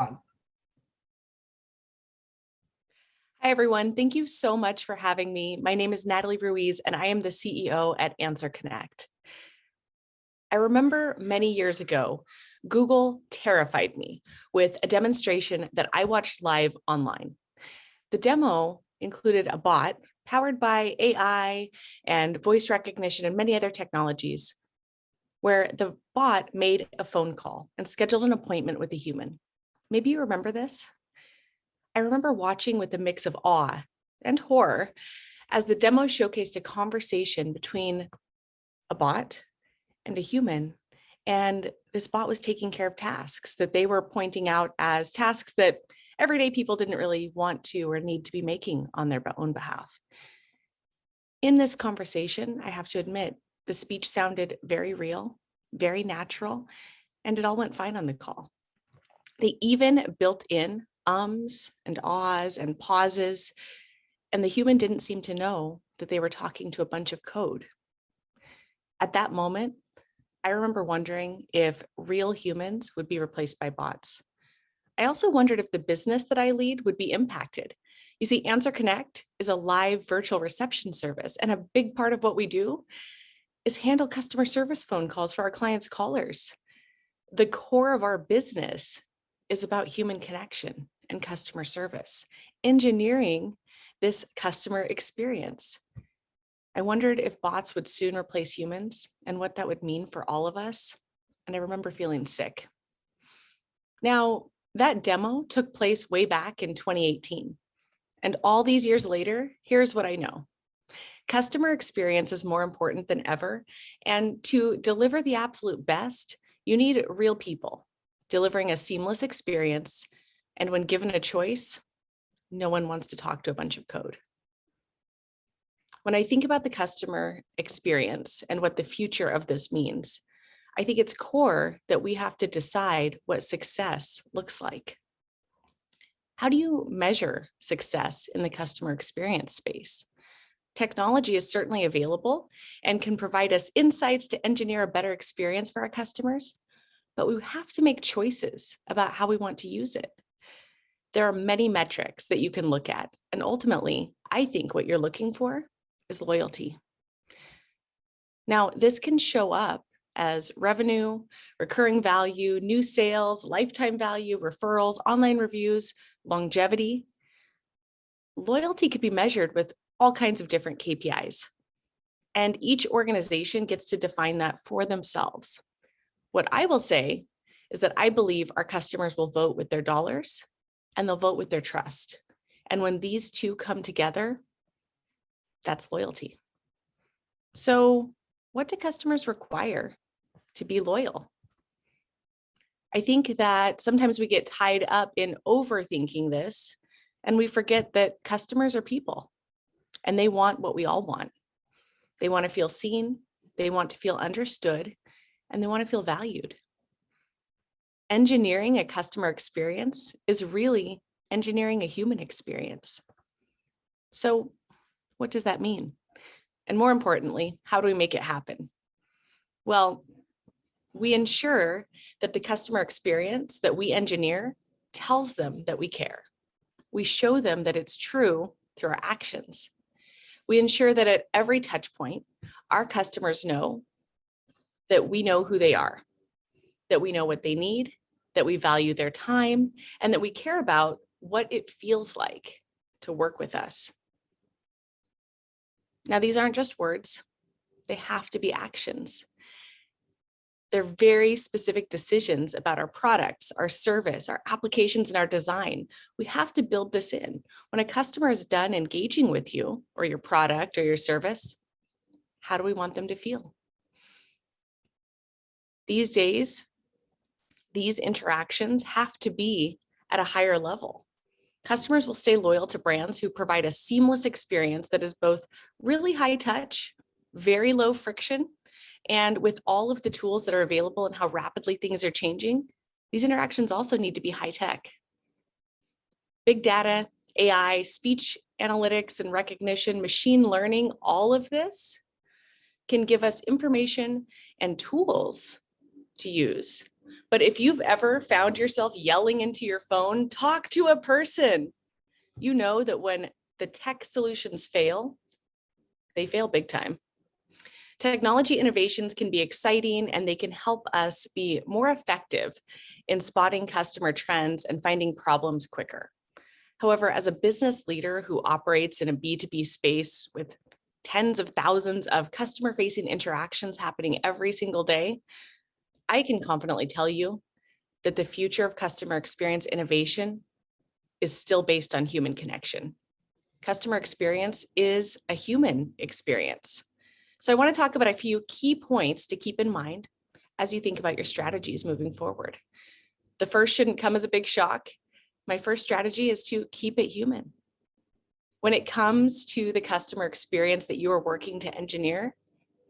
Hi, everyone. Thank you so much for having me. My name is Natalie Ruiz, and I am the CEO at AnswerConnect. I remember many years ago, Google terrified me with a demonstration that I watched live online. The demo included a bot powered by AI and voice recognition and many other technologies, where the bot made a phone call and scheduled an appointment with a human. Maybe you remember this? I remember watching with a mix of awe and horror as the demo showcased a conversation between a bot and a human. And this bot was taking care of tasks that they were pointing out as tasks that everyday people didn't really want to or need to be making on their own behalf. In this conversation, I have to admit, the speech sounded very real, very natural, and it all went fine on the call. They even built in ums and ahs and pauses, and the human didn't seem to know that they were talking to a bunch of code. At that moment, I remember wondering if real humans would be replaced by bots. I also wondered if the business that I lead would be impacted. You see, AnswerConnect is a live virtual reception service, and a big part of what we do is handle customer service phone calls for our clients' callers. The core of our business is about human connection and customer service, engineering this customer experience. I wondered if bots would soon replace humans and what that would mean for all of us. And I remember feeling sick. Now, that demo took place way back in 2018. And all these years later, here's what I know. Customer experience is more important than ever. And to deliver the absolute best, you need real people delivering a seamless experience. And when given a choice, no one wants to talk to a bunch of code. When I think about the customer experience and what the future of this means, I think it's core that we have to decide what success looks like. How do you measure success in the customer experience space? Technology is certainly available and can provide us insights to engineer a better experience for our customers, but we have to make choices about how we want to use it. There are many metrics that you can look at, and ultimately, I think what you're looking for is loyalty. Now, this can show up as revenue, recurring value, new sales, lifetime value, referrals, online reviews, longevity. Loyalty could be measured with all kinds of different KPIs, and each organization gets to define that for themselves. What I will say is that I believe our customers will vote with their dollars and they'll vote with their trust. And when these two come together, that's loyalty. So what do customers require to be loyal? I think that sometimes we get tied up in overthinking this and we forget that customers are people and they want what we all want. They want to feel seen, they want to feel understood, and they want to feel valued. Engineering a customer experience is really engineering a human experience. So what does that mean? And more importantly, how do we make it happen? Well, we ensure that the customer experience that we engineer tells them that we care. We show them that it's true through our actions. We ensure that at every touch point, our customers know that we know who they are, that we know what they need, that we value their time, and that we care about what it feels like to work with us. Now, these aren't just words, they have to be actions. They're very specific decisions about our products, our service, our applications, and our design. We have to build this in. When a customer is done engaging with you or your product or your service, how do we want them to feel? These days, these interactions have to be at a higher level. Customers will stay loyal to brands who provide a seamless experience that is both really high touch, very low friction, and with all of the tools that are available and how rapidly things are changing, these interactions also need to be high tech. Big data, AI, speech analytics and recognition, machine learning, all of this can give us information and tools to use But if you've ever found yourself yelling into your phone, talk to a person. You know that when the tech solutions fail, they fail big time. Technology innovations can be exciting and they can help us be more effective in spotting customer trends and finding problems quicker. However, as a business leader who operates in a B2B space with tens of thousands of customer-facing interactions happening every single day, I can confidently tell you that the future of customer experience innovation is still based on human connection. Customer experience is a human experience. So I want to talk about a few key points to keep in mind as you think about your strategies moving forward. The first shouldn't come as a big shock. My first strategy is to keep it human. When it comes to the customer experience that you are working to engineer,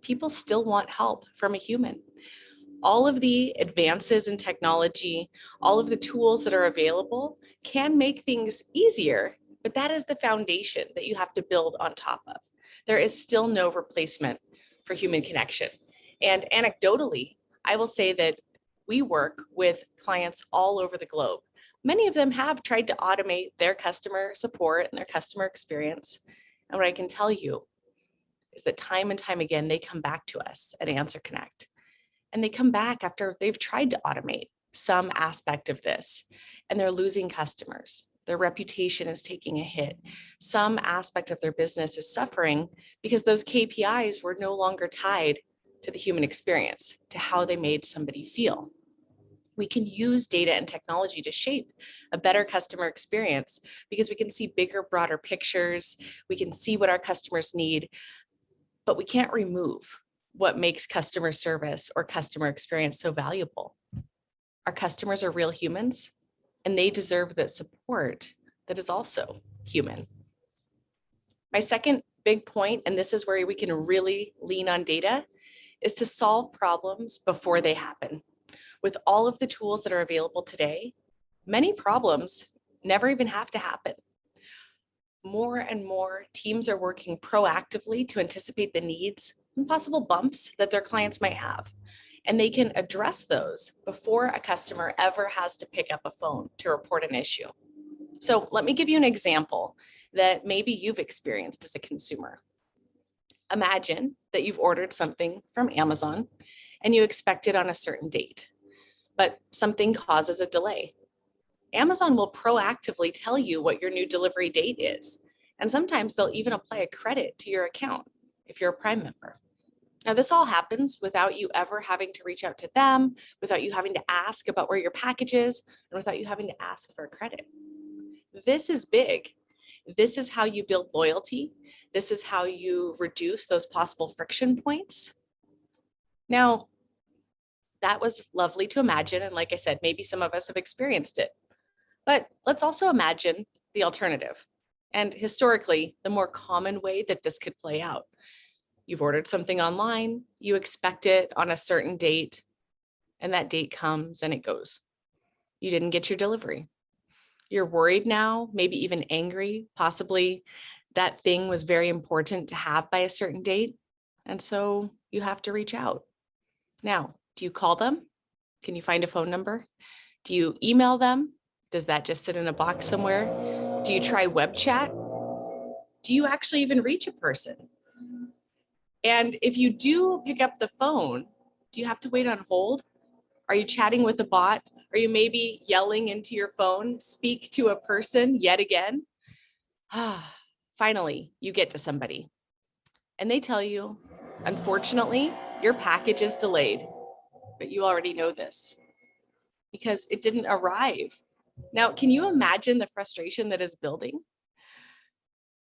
people still want help from a human. All of the advances in technology, all of the tools that are available can make things easier, but that is the foundation that you have to build on top of. There is still no replacement for human connection. And anecdotally, I will say that we work with clients all over the globe. Many of them have tried to automate their customer support and their customer experience. And what I can tell you is that time and time again, they come back to us at AnswerConnect. And they come back after they've tried to automate some aspect of this, and they're losing customers. Their reputation is taking a hit. Some aspect of their business is suffering because those KPIs were no longer tied to the human experience, to how they made somebody feel. We can use data and technology to shape a better customer experience because we can see bigger, broader pictures. We can see what our customers need, but we can't remove what makes customer service or customer experience so valuable. Our customers are real humans, and they deserve the support that is also human. My second big point, and this is where we can really lean on data, is to solve problems before they happen. With all of the tools that are available today, many problems never even have to happen. More and more teams are working proactively to anticipate the needs and possible bumps that their clients might have. And they can address those before a customer ever has to pick up a phone to report an issue. So let me give you an example that maybe you've experienced as a consumer. Imagine that you've ordered something from Amazon and you expect it on a certain date, but something causes a delay. Amazon will proactively tell you what your new delivery date is. And sometimes they'll even apply a credit to your account if you're a Prime member. Now, this all happens without you ever having to reach out to them, without you having to ask about where your package is, and without you having to ask for a credit. This is big. This is how you build loyalty. This is how you reduce those possible friction points. Now, that was lovely to imagine. And like I said, maybe some of us have experienced it. But let's also imagine the alternative. And historically, the more common way that this could play out. You've ordered something online, you expect it on a certain date, and that date comes and it goes. You didn't get your delivery. You're worried now, maybe even angry, possibly that thing was very important to have by a certain date. And so you have to reach out. Now, do you call them? Can you find a phone number? Do you email them? Does that just sit in a box somewhere? Do you try web chat? Do you actually even reach a person? And if you do pick up the phone, do you have to wait on hold? Are you chatting with a bot? Are you maybe yelling into your phone, speak to a person yet again? Finally, you get to somebody and they tell you, unfortunately, your package is delayed, but you already know this because it didn't arrive. Now, can you imagine the frustration that is building?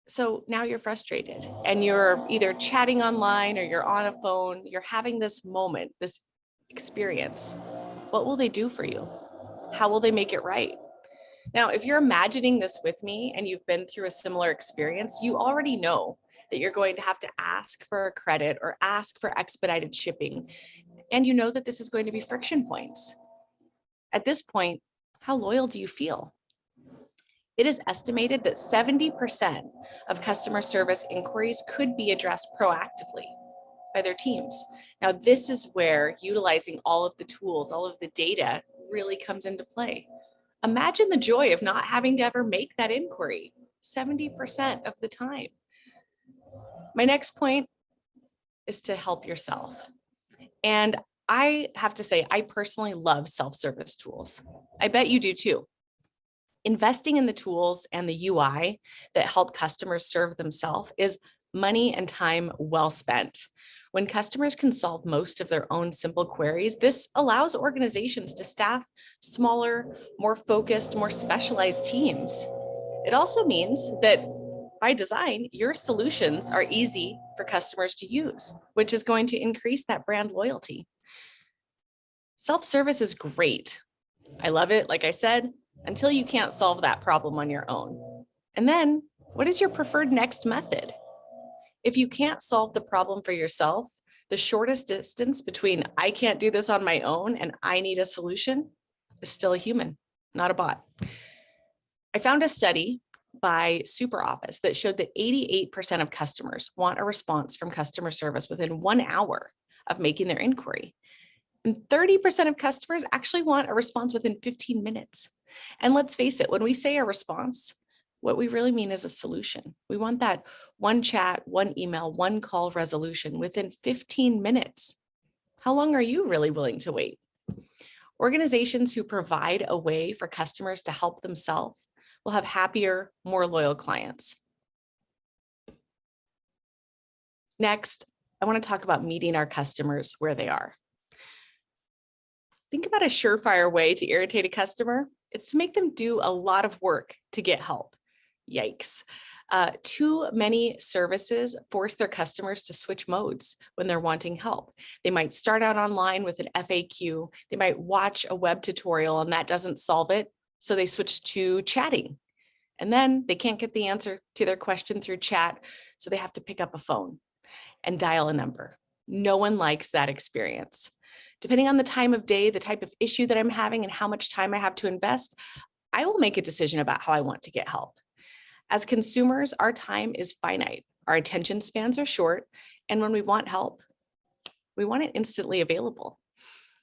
So now you're frustrated and you're either chatting online or you're on a phone, you're having this moment, this experience. What will they do for you? How will they make it right? Now, if you're imagining this with me and you've been through a similar experience, you already know that you're going to have to ask for a credit or ask for expedited shipping. And you know that this is going to be friction points. At this point, how loyal do you feel? It is estimated that 70% of customer service inquiries could be addressed proactively. by their teams. Now, this is where utilizing all of the tools, all of the data really comes into play. Imagine the joy of not having to ever make that inquiry 70% of the time. My next point is to help yourself. And I have to say, I personally love self-service tools. I bet you do too. Investing in the tools and the UI that help customers serve themselves is money and time well spent. When customers can solve most of their own simple queries, this allows organizations to staff smaller, more focused, more specialized teams. It also means that by design, your solutions are easy for customers to use, which is going to increase that brand loyalty. Self-service is great. I love it, like I said, until you can't solve that problem on your own. And then, what is your preferred next method? If you can't solve the problem for yourself, the shortest distance between I can't do this on my own and I need a solution is still a human, not a bot. I found a study by SuperOffice that showed that 88% of customers want a response from customer service within 1 hour of making their inquiry. And 30% of customers actually want a response within 15 minutes. And let's face it, when we say a response, what we really mean is a solution. We want that one chat, one email, one call resolution within 15 minutes. How long are you really willing to wait? Organizations who provide a way for customers to help themselves will have happier, more loyal clients. Next, I want to talk about meeting our customers where they are. Think about a surefire way to irritate a customer. It's to make them do a lot of work to get help. Yikes. Too many services force their customers to switch modes when they're wanting help. They might start out online with an FAQ. They might watch a web tutorial and that doesn't solve it. So they switch to chatting. And then they can't get the answer to their question through chat. So they have to pick up a phone and dial a number. No one likes that experience. Depending on the time of day, the type of issue that I'm having, and how much time I have to invest, I will make a decision about how I want to get help. As consumers, our time is finite. Our attention spans are short. And when we want help, we want it instantly available.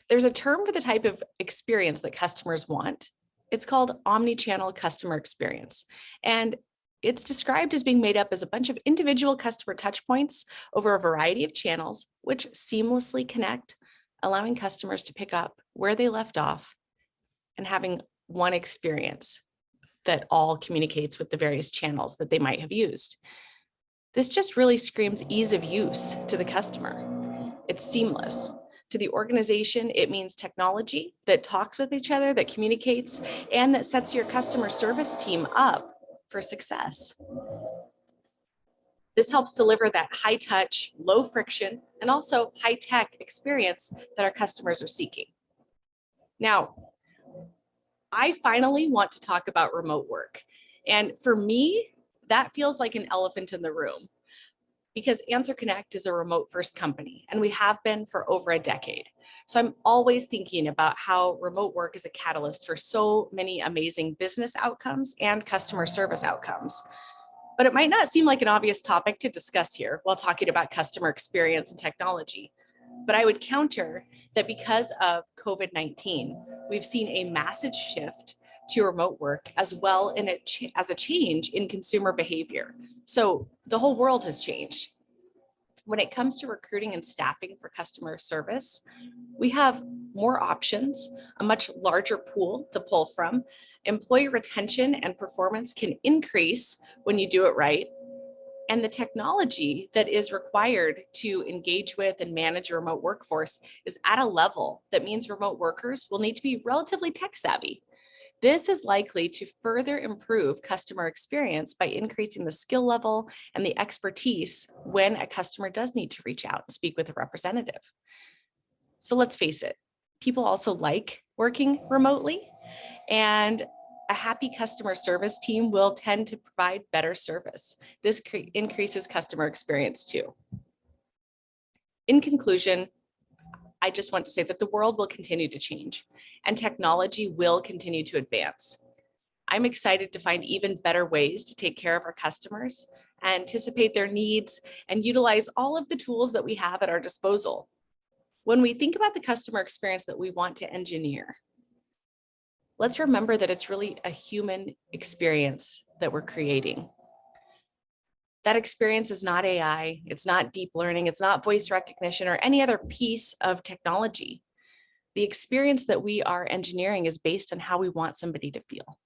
There's a term for the type of experience that customers want. It's called omnichannel customer experience. And it's described as being made up as a bunch of individual customer touch points over a variety of channels, which seamlessly connect, allowing customers to pick up where they left off and having one experience that all communicates with the various channels that they might have used. This just really screams ease of use to the customer. It's seamless. To the organization, it means technology that talks with each other, that communicates, and that sets your customer service team up for success. This helps deliver that high touch, low friction, and also high tech experience that our customers are seeking. Now, I finally want to talk about remote work. And for me, that feels like an elephant in the room because AnswerConnect is a remote first company and we have been for over a decade. So I'm always thinking about how remote work is a catalyst for so many amazing business outcomes and customer service outcomes. But it might not seem like an obvious topic to discuss here while talking about customer experience and technology. But I would counter that because of COVID-19, we've seen a massive shift to remote work as well as a change in consumer behavior. So the whole world has changed. When it comes to recruiting and staffing for customer service, we have more options, a much larger pool to pull from. Employee retention and performance can increase when you do it right. And the technology that is required to engage with and manage a remote workforce is at a level that means remote workers will need to be relatively tech savvy. This is likely to further improve customer experience by increasing the skill level and the expertise when a customer does need to reach out and speak with a representative. So let's face it, people also like working remotely, and a happy customer service team will tend to provide better service. This increases customer experience too. In conclusion, I just want to say that the world will continue to change and technology will continue to advance. I'm excited to find even better ways to take care of our customers, anticipate their needs, and utilize all of the tools that we have at our disposal. When we think about the customer experience that we want to engineer, let's remember that it's really a human experience that we're creating. That experience is not AI, it's not deep learning, it's not voice recognition or any other piece of technology. The experience that we are engineering is based on how we want somebody to feel.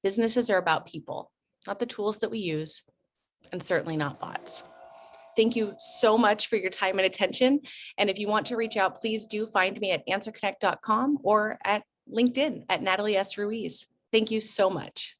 Businesses are about people, not the tools that we use, and certainly not bots. Thank you so much for your time and attention. And if you want to reach out, please do find me at answerconnect.com or at LinkedIn at Natalie S. Ruiz. Thank you so much.